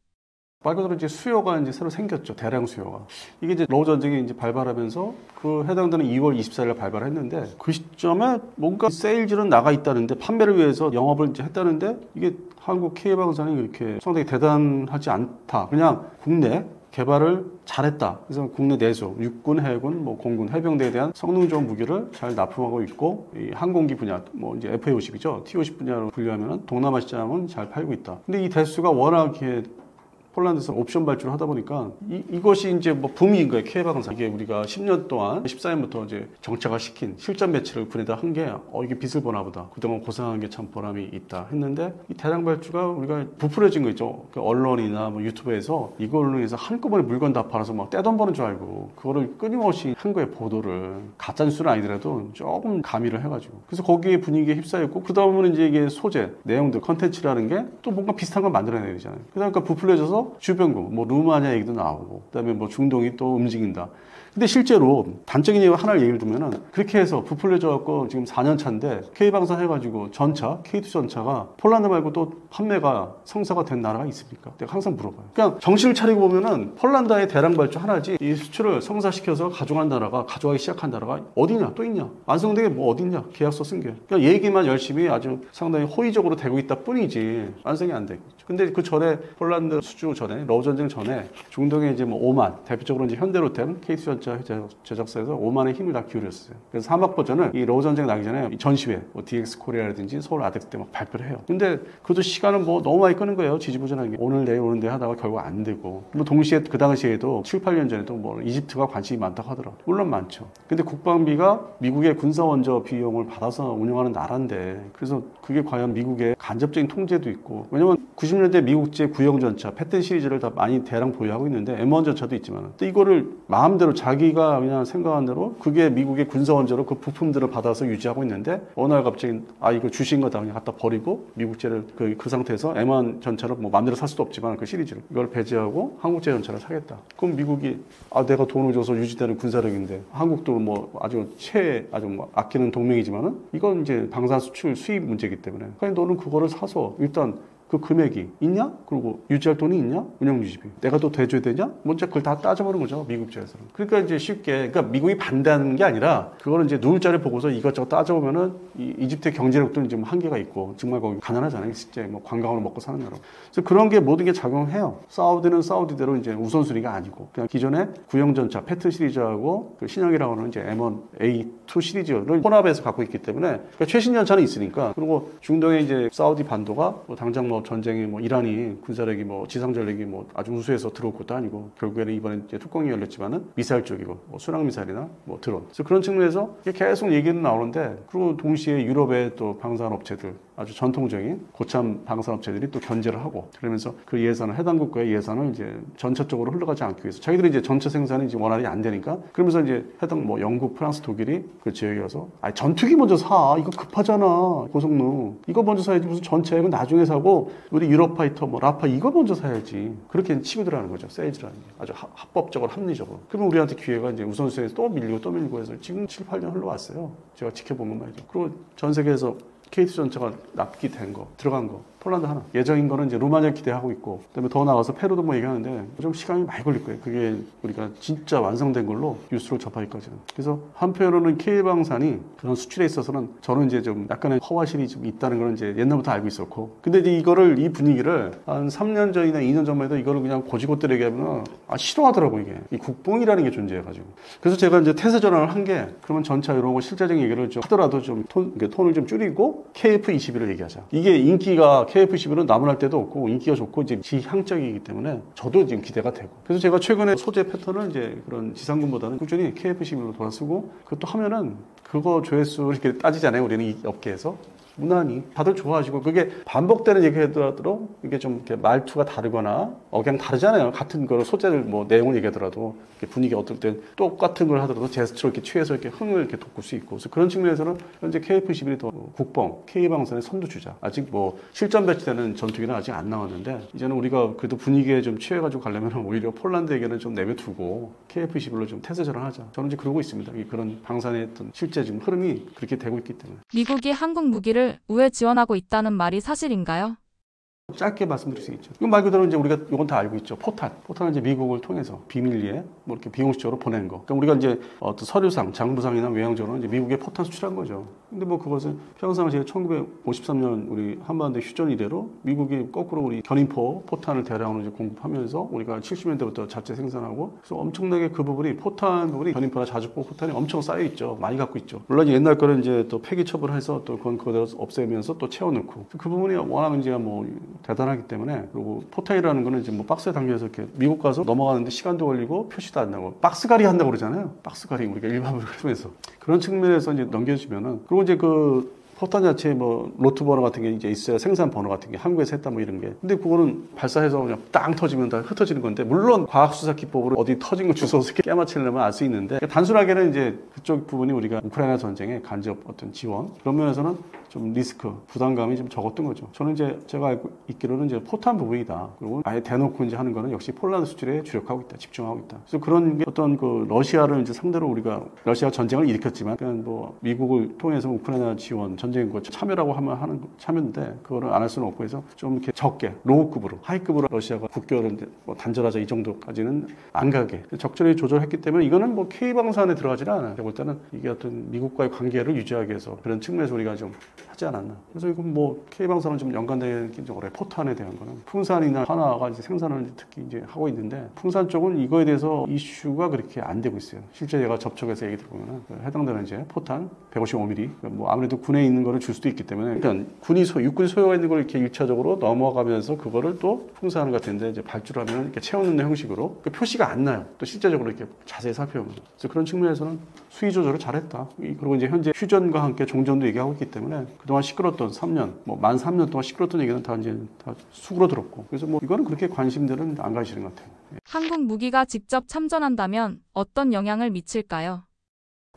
말 그대로 이제 수요가 이제 새로 생겼죠. 대량 수요가. 이게 이제 러우 전쟁이 이제 발발하면서 그 해당되는 2월 24일에 발발했는데 그 시점에 뭔가 세일즈는 나가 있다는데 판매를 위해서 영업을 이제 했다는데 이게 한국 K방산이 그렇게 상당히 대단하지 않다. 그냥 국내 개발을 잘했다. 그래서 국내 내수, 육군, 해군, 뭐 공군, 해병대에 대한 성능 좋은 무기를 잘 납품하고 있고 이 항공기 분야, 뭐 이제 FA50이죠. T50 분야로 분류하면은 동남아 시장은 잘 팔고 있다. 근데 이 대수가 워낙에 폴란드에서 옵션 발주를 하다 보니까 이것이 이제 뭐 붐인 거예요. K방산. 이게 우리가 10년 동안 14년부터 이제 정착을 시킨 실전 배치를 군에다 한 게 이게 빛을 보나 보다. 그동안 고생한 게 참 보람이 있다 했는데 이 대량 발주가 우리가 부풀어진 거 있죠. 그 언론이나 뭐 유튜브에서 이걸로 해서 한꺼번에 물건 다 팔아서 막 떼돈 버는 줄 알고 그거를 끊임없이 한 거예요. 보도를. 가짜 뉴스는 아니더라도 조금 가미를 해가지고. 그래서 거기에 분위기에 휩싸였고 그 다음은 이제 이게 소재, 내용들, 컨텐츠라는 게 또 뭔가 비슷한 걸 만들어내야 되잖아요. 그러니까 부풀려져서 그러면서 주변국, 뭐 루마니아 얘기도 나오고, 그다음에 뭐 중동이 또 움직인다. 근데 실제로 단적인 예가 하나를 얘기를 들면은 그렇게 해서 부풀려져 갖고 지금 4년 차인데 K방산 해가지고 전차, K2 전차가 폴란드 말고 또 판매가 성사가 된 나라가 있습니까? 내가 항상 물어봐요. 그냥 정신을 차리고 보면은 폴란드의 대량 발주 하나지 이 수출을 성사시켜서 가져간 나라가 가져가기 시작한 나라가 어디냐 또 있냐? 완성된 게 뭐 어딨냐? 계약서 쓴 게. 그냥 얘기만 열심히 아주 상당히 호의적으로 되고 있다 뿐이지 완성이 안 되고 있죠. 근데 그 전에 폴란드 수주 전에 러우 전쟁 전에 중동에 이제 뭐 오만 대표적으로 이제 현대로템 K2 전차 제작사에서 오만의 힘을 다 기울였어요. 그래서 사막 버전은 이 러우 전쟁 나기 전에 전시회, 뭐 DX 코리아라든지 서울 아덱스 때 막 발표를 해요. 근데 그것도 시간은 뭐 너무 많이 끄는 거예요. 지지부진하게. 오늘 내일 오는 데 하다가 결국 안 되고. 뭐 동시에 그 당시에도 7, 8년 전에도 뭐 이집트가 관심이 많다고 하더라고요. 물론 많죠. 근데 국방비가 미국의 군사원조 비용을 받아서 운영하는 나라인데 그래서 그게 과연 미국의 간접적인 통제도 있고 왜냐면 90년대 미국제 구형전차, 패튼 시리즈를 다 많이 대량 보유하고 있는데 M1 전차도 있지만 또 이거를 마음대로 자기가 그냥 생각한 대로 그게 미국의 군사원조로 그 부품들을 받아서 유지하고 있는데 어느 날 갑자기 이거 주신 거다 그냥 갖다 버리고 미국제를 그 상태에서 M1 전차를 뭐 마음대로 살 수도 없지만 그 시리즈를 이걸 배제하고 한국제 전차를 사겠다. 그럼 미국이 내가 돈을 줘서 유지되는 군사력인데 한국도 뭐 아주 뭐 아끼는 동맹이지만은 이건 이제 방산 수출 수입 문제이기 때문에 그냥 너는 그거를 사서 일단 그 금액이 있냐? 그리고 유지할 돈이 있냐? 운영 유지비. 내가 또 대줘야 되냐? 먼저 그걸 다 따져보는 거죠. 미국 입장에서는. 그러니까 이제 쉽게, 그러니까 미국이 반대하는 게 아니라 그거는 이제 누울 자리 보고서 이것저것 따져보면은 이집트의 경제력도 좀 한계가 있고 정말 거기 가난하잖아요. 실제 뭐 관광으로 먹고 사는 나라. 그래서 그런 게 모든 게 작용해요. 사우디는 사우디대로 이제 우선순위가 아니고 그냥 기존의 구형전차 패튼 시리즈하고 그 신형이라고 하는 이제 M1A2 시리즈를 혼합해서 갖고 있기 때문에 그러니까 최신 전차는 있으니까 그리고 중동의 이제 사우디 반도가 뭐 당장 뭐 전쟁이 뭐 이란이 군사력이 뭐 지상 전력이 뭐 아주 우수해서 들어올 것도 아니고 결국에는 이번에 이제 뚜껑이 열렸지만은 미사일 쪽이고 뭐 순항 미사일이나 뭐 드론. 그래서 그런 측면에서 계속 얘기는 나오는데 그리고 동시에 유럽의 또 방산 업체들 아주 전통적인 고참 방산 업체들이 또 견제를 하고 그러면서 그 예산을 해당 국가의 예산을 이제 전체 쪽으로 흘러가지 않기 위해서 자기들이 이제 전체 생산이 이제 원활히 안 되니까 그러면서 이제 해당 뭐 영국, 프랑스, 독일이 그 지역에 가서 전투기 먼저 사 이거 급하잖아 고성능 이거 먼저 사야지 무슨 전차 이건 나중에 사고 우리 유로파이터 뭐 라파 이거 먼저 사야지 그렇게 치고 들어가는 거죠 세일즈라는 게 아주 합법적으로 합리적으로 그러면 우리한테 기회가 이제 우선순위에서 또 밀리고 해서 지금 7, 8년 흘러왔어요 제가 지켜본 것 말이죠 그리고 전 세계에서 K2 전차가 납기된 거 들어간 거 폴란드 하나 예정인 거는 이제 루마니아 기대하고 있고 그다음에 더 나가서 페루도 뭐 얘기하는데 좀 시간이 많이 걸릴 거예요 그게 우리가 진짜 완성된 걸로 뉴스로 접하기까지는 그래서 한편으로는 K방산이 그런 수출에 있어서는 저는 이제 좀 약간의 허와실이 좀 있다는 걸 이제 옛날부터 알고 있었고 근데 이제 이 분위기를 한 3년 전이나 2년 전만 해도 이거를 그냥 고지고대로 얘기하면 싫어하더라고 이게 이 국뽕이라는 게 존재해가지고 그래서 제가 이제 태세 전환을 한 게 그러면 전차 이런 거 실제적인 얘기를 좀 하더라도 좀 톤을 좀 줄이고 KF21을 얘기하자 이게 인기가 KF11은 나무랄 데도 없고 인기가 좋고 이제 지향적이기 때문에 저도 지금 기대가 되고 그래서 제가 최근에 소재 패턴을 이제 그런 지상군보다는 꾸준히 KF11로 돌아쓰고 그것도 하면은 그거 조회수 이렇게 따지잖아요 우리는 이 업계에서 무난히 다들 좋아하시고 그게 반복되는 얘기하더라도 이게 좀 이렇게 말투가 다르거나 억양 다르잖아요. 같은 거를 소재를 뭐 내용을 얘기하더라도 분위기 어떨 땐 똑같은 걸 하더라도 제스처로 이렇게 취해서 이렇게 흥을 이렇게 돋굴 수 있고 그래서 그런 측면에서는 현재 KF11이 더 국뽕 K방산의 선두주자 아직 뭐 실전 배치되는 전투기는 아직 안 나왔는데 이제는 우리가 그래도 분위기에 좀 취해가지고 가려면 오히려 폴란드에게는 좀 내버두고 KF11로 좀 태세 전환하자. 저는 이제 그러고 있습니다. 그런 방산의 어떤 실제 지금 흐름이 그렇게 되고 있기 때문에.
미국이 한국 무기를 우회 지원하고 있다는 말이 사실인가요?
짧게 말씀드릴 수 있죠. 이건 말 그대로 이제 우리가 이건 다 알고 있죠. 포탄은 이제 미국을 통해서 비밀리에 뭐 이렇게 비공식적으로 보내는 거. 그러니까 우리가 이제 어떤 서류상, 장부상이나 외형적으로 이제 미국에 포탄 수출한 거죠. 근데 뭐 그것은 평상시에 1953년 우리 한반도 휴전 이래로 미국이 거꾸로 우리 견인포 포탄을 대량으로 이제 공급하면서 우리가 70년대부터 자체 생산하고 그래서 엄청나게 그 부분이 포탄 부분이 견인포나 자주포 포탄이 엄청 쌓여 있죠. 많이 갖고 있죠. 물론 옛날 거는 이제 또 폐기 처분해서 또 그건 그대로 없애면서 또 채워넣고 그 부분이 워낙 이제 뭐 대단하기 때문에 그리고 포탄이라는 거는 이제 뭐 박스에 담겨서 이렇게 미국 가서 넘어가는데 시간도 걸리고 표시도 안 나고 박스갈이 한다고 그러잖아요. 박스갈이 우리가 일반으로 하면서 그런 측면에서 이제 넘겨주면은 그리고 이제 그 포탄 자체에 뭐 로트 번호 같은 게 이제 있어요. 생산 번호 같은 게 한국에서 했다 뭐 이런 게. 근데 그거는 발사해서 그냥 땅 터지면 다 흩어지는 건데 물론 과학수사 기법으로 어디 터진 거 주워서 깨맞추려면 알 수 있는데 단순하게는 이제 그쪽 부분이 우리가 우크라이나 전쟁의 간접 어떤 지원 그런 면에서는 좀 리스크, 부담감이 좀 적었던 거죠. 저는 이제 제가 알고 있기로는 이제 포탄 부분이다. 그리고 아예 대놓고 이제 하는 거는 역시 폴란드 수출에 주력하고 있다, 집중하고 있다. 그래서 그런 게 어떤 그 러시아를 이제 상대로 우리가 러시아 전쟁을 일으켰지만 그냥 뭐 미국을 통해서 우크라이나 지원 전쟁 거 참여라고 하면 하는 참여인데 그거를 안 할 수는 없고 해서 좀 이렇게 적게 로우급으로 하이급으로 러시아가 국교를 뭐 단절하자 이 정도까지는 안 가게 적절히 조절했기 때문에 이거는 뭐 K 방산에 들어가지는 않아요. 제가 볼 때는 이게 어떤 미국과의 관계를 유지하기 위해서 그런 측면에서 우리가 좀 하지 않았나. 그래서 이건 뭐 K 방산은 좀 연관되긴 좀 오래 포탄에 대한 거는 풍산이나 한화가 이제 생산을 특히 이제 하고 있는데 풍산 쪽은 이거에 대해서 이슈가 그렇게 안 되고 있어요. 실제 제가 접촉해서 얘기 들어보면 해당되는 이제 포탄 155mm 뭐 아무래도 군에 있는 거를 줄 수도 있기 때문에 그러니까 육군이 소유가 있는 걸 이렇게 1차적으로 넘어가면서 그거를 또 풍산 같은데 이제 발주를 하면 이렇게 채워넣는 형식으로 그 표시가 안 나요. 또 실제적으로 이렇게 자세히 살펴보면 그래서 그런 측면에서는 수위 조절을 잘했다. 그리고 이제 현재 휴전과 함께 종전도 얘기하고 있기 때문에 그동안 시끄럽던 3년, 뭐 만 3년 동안 시끄럽던 얘기는 다 이제 다 수그러들었고 그래서 뭐 이거는 그렇게 관심들은 안 가시는 것 같아요.
한국 무기가 직접 참전한다면 어떤 영향을 미칠까요?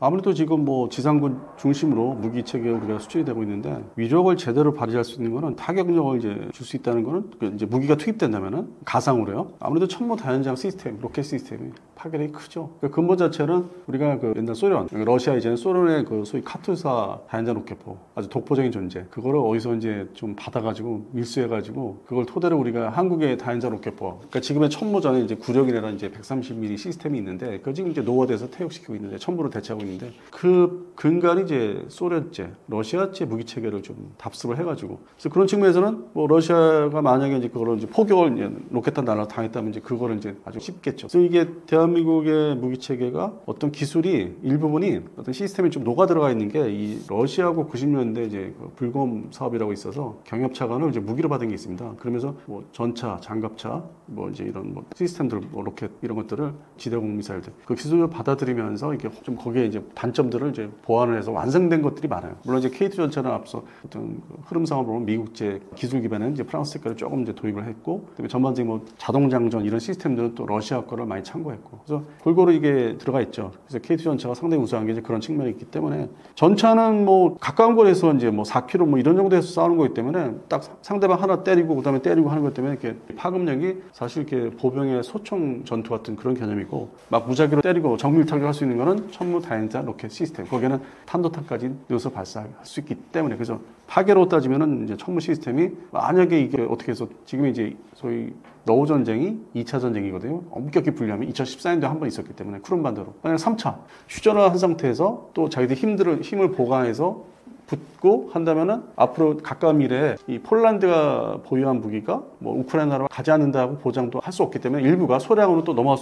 아무래도 지금 뭐 지상군 중심으로 무기 체계가 우리가 수출이 되고 있는데 위력을 제대로 발휘할 수 있는 거는 타격력을 이제 줄 수 있다는 거는 이제 무기가 투입된다면은 가상으로요. 아무래도 천무 다연장 시스템, 로켓 시스템이 파괴력이 크죠. 그 근본 자체는 우리가 그 옛날 소련, 러시아 이제는 소련의 그 소위 카투사 다연장 로켓포 아주 독보적인 존재. 그거를 어디서 이제 좀 받아가지고 밀수해가지고 그걸 토대로 우리가 한국의 다연장 로켓포. 그러니까 지금의 천무 전에 이제 구력이라는 이제 130mm 시스템이 있는데 그 지금 이제 노후화돼서 퇴역시키고 있는데 천무로 대체하고 있는데 그 근간이 이제 소련제, 러시아제 무기 체계를 좀 답습을 해가지고 그래서 그런 측면에서는 뭐 러시아가 만약에 이제 그거를 이제 포격을 이제 로켓탄 날라 당했다면 이제 그거를 이제 아주 쉽겠죠. 그래서 이게 대한민국의 무기 체계가 어떤 기술이 일부분이 어떤 시스템이 좀 녹아 들어가 있는 게 이 러시아하고 90년대 이제 그 불검 사업이라고 있어서 경협 차관을 이제 무기로 받은 게 있습니다. 그러면서 뭐 전차, 장갑차, 뭐 이제 이런 뭐 시스템들, 뭐 로켓 이런 것들을 지대공 미사일들 그 기술을 받아들이면서 이게 좀 거기에 이제 단점들을 이제 보완을 해서 완성된 것들이 많아요. 물론 이제 K2 전차는 앞서 어떤 그 흐름상으로 보면 미국제 기술 기반은 이제 프랑스 색깔을 조금 이제 도입을 했고, 그다음에 전반적인 뭐 자동 장전 이런 시스템들은 또 러시아 거를 많이 참고했고, 그래서 골고루 이게 들어가 있죠. 그래서 K2 전차가 상당히 우수한 게 이제 그런 측면이 있기 때문에 전차는 뭐 가까운 거리에서 이제 뭐 4km 뭐 이런 정도에서 싸우는 거기 때문에 딱 상대방 하나 때리고 그다음에 때리고 하는 것 때문에 이렇게 파급력이 사실 이렇게 보병의 소총 전투 같은 그런 개념이고, 막 무작위로 때리고 정밀 타격할 수 있는 거는 천무 다연장 로켓 시스템, 거기에는 탄도탄까지 넣어서 발사할 수 있기 때문에, 그래서 파괴로 따지면은 이제 천무 시스템이 만약에 이게 어떻게 해서 지금 이제 소위 러우 전쟁이 2차 전쟁이거든요. 엄격히 분류하면 2014년도에 한 번 있었기 때문에 쿠름반도로 만약 3차 휴전을 한 상태에서 또 자기들 힘을 보강해서 붙고 한다면은 앞으로 가까운 미래에 이 폴란드가 보유한 무기가 뭐 우크라이나로 가지 않는다고 보장도 할 수 없기 때문에 일부가 소량으로 또 넘어갈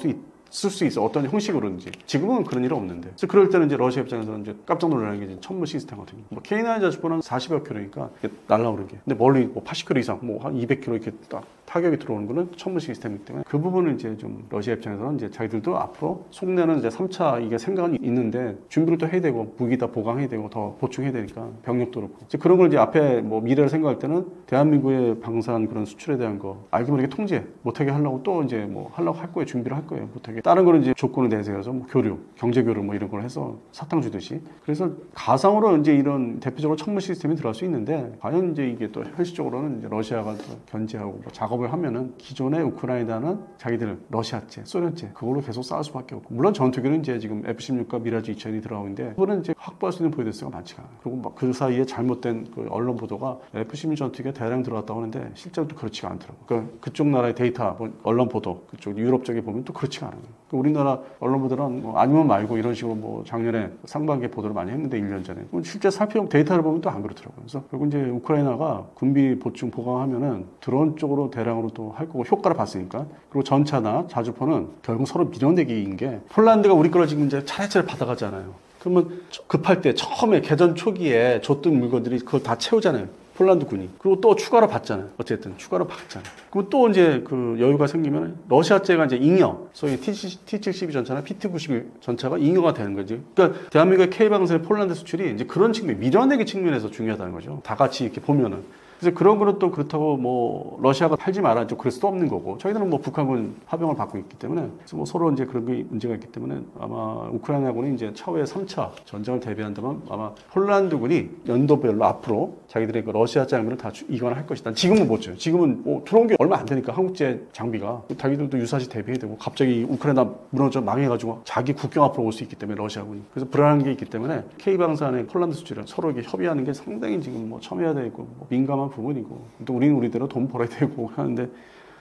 쓸 수 있어. 어떤 형식으로든지. 지금은 그런 일은 없는데. 그래서 그럴 때는 이제 러시아 입장에서는 이제 깜짝 놀라는 게 이제 천무 시스템거든요. 뭐 K9 자주포는 40여 킬로니까 날라오는 게. 근데 멀리 뭐 80킬로 이상, 뭐 한 200킬로 이렇게 딱 타격이 들어오는 거는 천무 시스템이기 때문에 그 부분은 이제 좀 러시아 입장에서는 이제 자기들도 앞으로 속내는 이제 3차 이게 생각은 있는데 준비를 또 해야 되고 무기 다 보강해야 되고 더 보충해야 되니까 병력도 그렇고. 이제 그런 걸 이제 앞에 뭐 미래를 생각할 때는 대한민국의 방산 그런 수출에 대한 거 알기 모르게 통제 못하게 하려고 또 이제 뭐 하려고 할 거예요. 준비를 할 거예요. 못하게. 다른 거는 이제 조건을 내세워서 뭐 교류, 경제 교류 뭐 이런 걸 해서 사탕 주듯이. 그래서 가상으로 이제 이런 대표적으로 천무 시스템이 들어갈 수 있는데 과연 이제 이게 또 현실적으로는 이제 러시아가 또 견제하고 뭐 작업을 하면은 기존의 우크라이나는 자기들 러시아제, 소련제 그걸로 계속 싸울 수밖에 없고, 물론 전투기는 이제 지금 F-16과 미라지 2000이 들어가는데 그거는 이제 확보할 수 있는 보유대수가 많지가 않아요. 그리고 막 그 사이에 잘못된 그 언론 보도가 F-16 전투기가 대량 들어갔다고 하는데 실제로 또 그렇지가 않더라고요. 그러니까 그쪽 나라의 데이터, 언론 보도, 그쪽 유럽 쪽에 보면 또 그렇지가 않아요. 우리나라 언론 보도는 뭐 아니면 말고 이런 식으로 뭐 작년에 상반기에 보도를 많이 했는데 1년 전에 실제 살펴보면 데이터를 보면 또 안 그렇더라고요. 그래서 결국 이제 우크라이나가 군비 보충 보강하면은 드론 쪽으로 대량으로 또 할 거고 효과를 봤으니까. 그리고 전차나 자주포는 결국 서로 밀어내기인 게 폴란드가 우리 거를 지금 이제 차례차례 받아가잖아요. 그러면 급할 때 처음에 개전 초기에 줬던 물건들이 그걸 다 채우잖아요. 폴란드 군이. 그리고 또 추가로 받잖아요. 어쨌든 추가로 받잖아요. 그리고 또 이제 그 여유가 생기면 러시아제가 이제 잉여, 소위 T-72 전차나 PT-91 전차가 잉여가 되는 거지. 그러니까 대한민국의 K방산의 폴란드 수출이 이제 그런 측면, 밀어내기 측면에서 중요하다는 거죠. 다 같이 이렇게 보면은. 그래서 그런 거는 또 그렇다고 뭐 러시아가 팔지 말아 좀 그럴 수도 없는 거고 저희들은 뭐 북한군 파병을 받고 있기 때문에 그래서 뭐 서로 이제 그런 게 문제가 있기 때문에 아마 우크라이나군이 이제 차후에 3차 전쟁을 대비한다면 아마 폴란드군이 연도별로 앞으로 자기들의 그 러시아 장비를 다 이관할 것이다. 지금은 못 줘요. 지금은 뭐 들어온 게 얼마 안 되니까 한국제 장비가 자기들도 유사시 대비해야 되고 갑자기 우크라이나 무너져 망해가지고 자기 국경 앞으로 올 수 있기 때문에 러시아군이 그래서 불안한 게 있기 때문에 K방산의 폴란드 수출을 서로 이렇게 협의하는 게 상당히 지금 뭐 첨예해야 되고 뭐 민감한 부분이고 또 우리는 우리대로 돈 벌어야 되고 하는데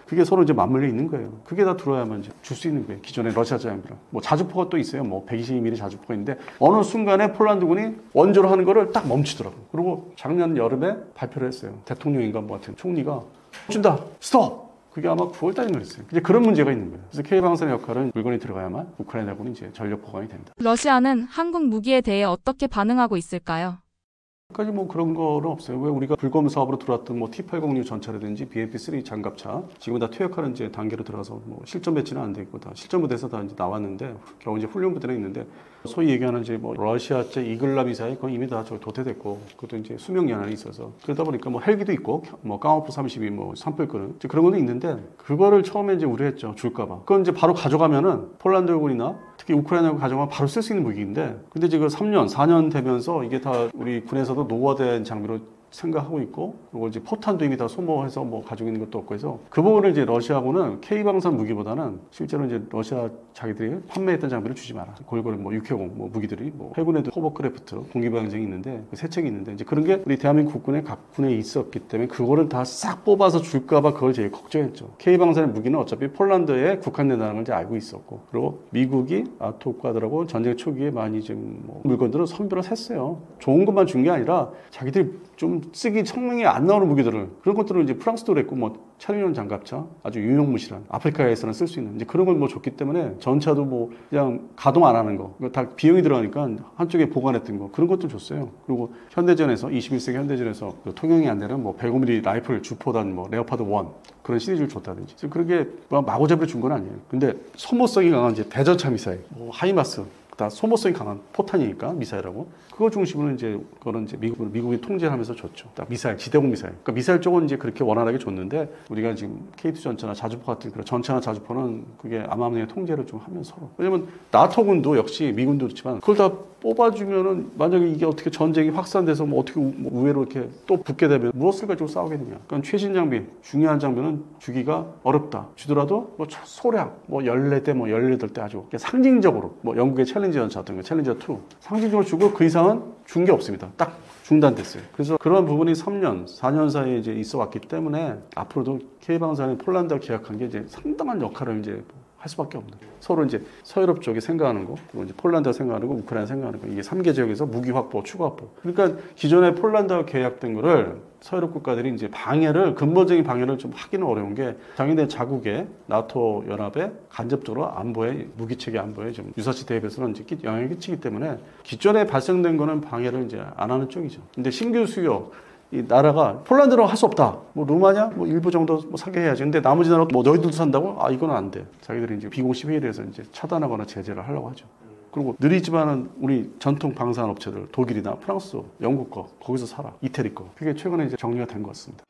그게 서로 이제 맞물려 있는 거예요. 그게 다 들어야만 이제 줄 수 있는 거예요. 기존의 러시아 장비랑 뭐 자주포가 또 있어요. 뭐 122mm 자주포가 있는데 어느 순간에 폴란드군이 원조로 하는 거를 딱 멈추더라고요. 그리고 작년 여름에 발표를 했어요. 대통령인가 뭐 같은 총리가 준다 스톱. 그게 아마 9월 달인 거였어요. 이제 그런 문제가 있는 거예요. 그래서 K방산의 역할은 물건이 들어가야만 우크라이나군이 이제 전력 보강이 된다.
러시아는 한국 무기에 대해 어떻게 반응하고 있을까요?
까지 뭐 그런 거는 없어요. 왜 우리가 불검 사업으로 들어왔던 뭐 T-806 전차라든지 BMP-3 장갑차 지금 다 퇴역하는 이제 단계로 들어가서 뭐 실전 배치는 안 돼 있고 다 실전 부대에서 다 이제 나왔는데 겨우 이제 훈련 부대는 있는데 소위 얘기하는 이제 뭐 러시아제 이글라 미사일 그건 이미 다 저기 도태됐고 그것도 이제 수명 연한이 있어서 그러다 보니까 뭐 헬기도 있고 뭐 깡오프 32 뭐 산불 끄는 그런 것도 있는데 그거를 처음에 이제 우려했죠. 줄까봐. 그건 이제 바로 가져가면은 폴란드군이나 특히 우크라이나가 가져가면 바로 쓸 수 있는 무기인데 근데 지금 3년, 4년 되면서 이게 다 우리 군에서도 노후화된 장비로 생각하고 있고 그리고 이제 포탄도 이미 다 소모해서 뭐 가지고 있는 것도 없고 해서 그 부분을 이제 러시아군은 K방산 무기보다는 실제로 이제 러시아 자기들이 판매했던 장비를 주지 마라. 골고루 뭐 육해공 뭐 무기들이 뭐 해군에도 호버크래프트 공기방정이 있는데 그 세 책이 있는데 이제 그런 게 우리 대한민국 국군의 각 군에 있었기 때문에 그거를 다 싹 뽑아서 줄까봐 그걸 제일 걱정했죠. K방산의 무기는 어차피 폴란드에 국한된다는 걸 이제 알고 있었고 그리고 미국이 나토 국가들하고 전쟁 초기에 많이 지금 뭐 물건들을 선별을 했어요. 좋은 것만 준 게 아니라 자기들이 좀 쓰기 성능이 안 나오는 무기들을 그런 것들을 이제 프랑스도 그랬고 뭐 차륜용 장갑차 아주 유용무실한 아프리카에서는 쓸 수 있는 이제 그런 걸 뭐 줬기 때문에 전차도 뭐 그냥 가동 안 하는 거 다 비용이 들어가니까 한쪽에 보관했던 거 그런 것도 줬어요. 그리고 현대전에서 21세기 현대전에서 그 통용이 안 되는 뭐 105mm 라이플 주포단 뭐 레오파드 1 그런 시리즈를 줬다든지 그런 게 마구잡이로 준 건 아니에요. 근데 소모성이 강한 이제 대전차 미사일 뭐 하이마스 다 소모성이 강한 포탄이니까 미사일하고 그거 중심으로 이제 그거는 이제 미국이 통제를 하면서 줬죠. 딱 미사일, 지대공 미사일. 그러니까 미사일 쪽은 이제 그렇게 원활하게 줬는데 우리가 지금 K2 전차나 자주포 같은 그런 전차나 자주포는 그게 암암리의 통제를 좀 하면서 왜냐면 나토군도 역시 미군도 그렇지만 그걸 다 뽑아주면은 만약에 이게 어떻게 전쟁이 확산돼서 뭐 어떻게 우회로 이렇게 또 붙게 되면 무엇을 가지고 싸우겠느냐. 그러니까 최신 장비, 중요한 장비는 주기가 어렵다. 주더라도 뭐 소량, 뭐 14대, 뭐 18대 아주 상징적으로 뭐 영국의 챌린저 전차 같은 거, 챌린저 2 상징적으로 주고 그 이상은 준 게 없습니다. 딱 중단됐어요. 그래서 그런 부분이 3년, 4년 사이에 이제 있어 왔기 때문에 앞으로도 K방산이 폴란드와 계약한 게 이제 상당한 역할을 이제 할 수밖에 없는 거예요. 서로 이제 서유럽 쪽이 생각하는 거, 그리고 이제 폴란드가 생각하는 거, 우크라이나 생각하는 거, 이게 3개 지역에서 무기 확보, 추가 확보. 그러니까 기존에 폴란드와 계약된 거를 서유럽 국가들이 이제 방해를, 근본적인 방해를 좀 하기는 어려운 게 당연히 자국의 나토 연합에 간접적으로 안보에, 무기체계 안보에 좀 유사시 대비해서는 이제 영향을 끼치기 때문에 기존에 발생된 거는 방해를 이제 안 하는 쪽이죠. 근데 신규 수요, 이 나라가 폴란드로 할 수 없다. 뭐 루마니아 뭐 일부 정도 뭐 사게 해야지. 근데 나머지 나라 뭐 너희들도 산다고? 아 이거는 안 돼. 자기들이 이제 비공식 회의를 해서 이제 차단하거나 제재를 하려고 하죠. 그리고 느리지만은 우리 전통 방산 업체들 독일이나 프랑스, 영국 거 거기서 사라. 이태리 거. 그게 최근에 이제 정리가 된 것 같습니다.